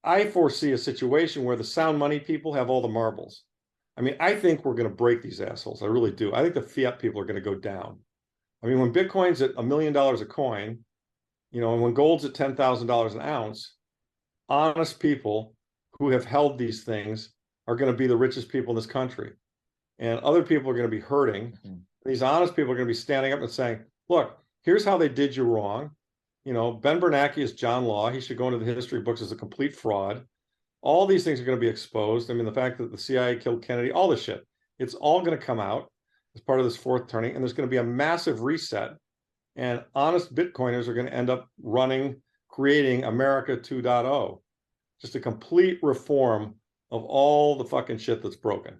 I foresee a situation where the sound money people have all the marbles. I mean, I think we're going to break these assholes. I really do. I think the fiat people are going to go down. I mean, when Bitcoin's at $1 million a coin, and when gold's at $10,000 an ounce, honest people who have held these things are going to be the richest people in this country. And other people are going to be hurting. Mm-hmm. These honest people are going to be standing up and saying, look, here's how they did you wrong. Ben Bernanke is John Law. He should go into the history books as a complete fraud. All these things are going to be exposed. I mean, the fact that the CIA killed Kennedy, all this shit, it's all going to come out as part of this fourth turning. And there's going to be a massive reset. And honest Bitcoiners are going to end up creating America 2.0, just a complete reform of all the fucking shit that's broken.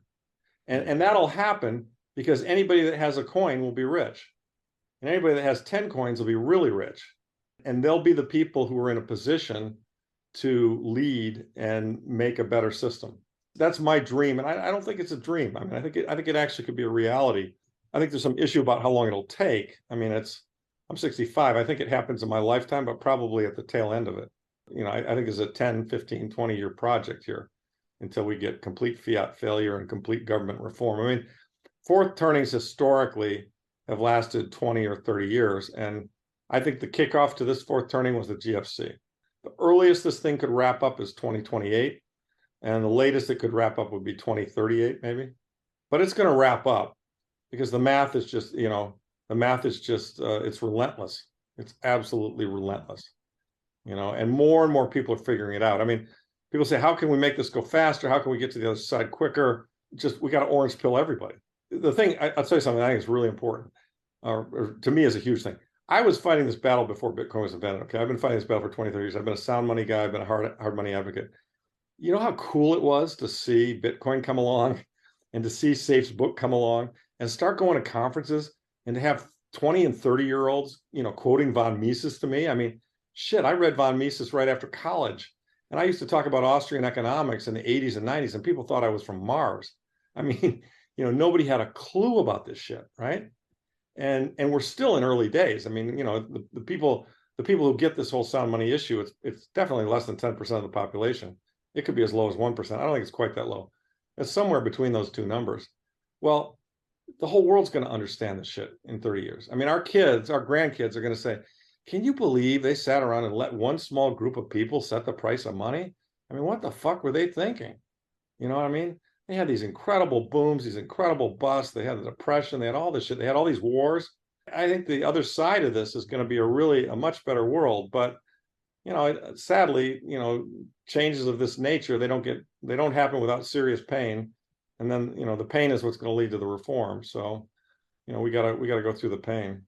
And that'll happen because anybody that has a coin will be rich. And anybody that has 10 coins will be really rich. And they'll be the people who are in a position to lead and make a better system. That's my dream. And I don't think it's a dream. I mean, I think it actually could be a reality. I think there's some issue about how long it'll take. I mean, I'm 65. I think it happens in my lifetime, but probably at the tail end of it. I think it's a 10, 15, 20-year project here until we get complete fiat failure and complete government reform. I mean, fourth turnings historically have lasted 20 or 30 years. And I think the kickoff to this fourth turning was the GFC. The earliest this thing could wrap up is 2028. And the latest it could wrap up would be 2038, maybe. But it's going to wrap up because the math is just, it's relentless. It's absolutely relentless, and more people are figuring it out. I mean, people say, how can we make this go faster? How can we get to the other side quicker? We got to orange pill everybody. The thing, I'll tell you something I think is really important, or to me is a huge thing. I was fighting this battle before Bitcoin was invented. Okay, I've been fighting this battle for 20, 30 years. I've been a sound money guy. I've been a hard money advocate. You know how cool it was to see Bitcoin come along and to see Safe's book come along and start going to conferences and to have 20 and 30-year-olds, quoting von Mises to me. I mean, shit, I read von Mises right after college. And I used to talk about Austrian economics in the 80s and 90s, and people thought I was from Mars. I mean, nobody had a clue about this shit, right? And we're still in early days. I mean, the people who get this whole sound money issue, it's definitely less than 10% of the population. It could be as low as 1%. I don't think it's quite that low. It's somewhere between those two numbers. Well, the whole world's going to understand this shit in 30 years. I mean, our grandkids are going to say, can you believe they sat around and let one small group of people set the price of money? I mean, what the fuck were they thinking? You know what I mean? They had these incredible booms, these incredible busts. They had the Depression. They had all this shit. They had all these wars. I think the other side of this is going to be a much better world. But, sadly, changes of this nature, they don't happen without serious pain. And then, the pain is what's going to lead to the reform. So, we gotta go through the pain.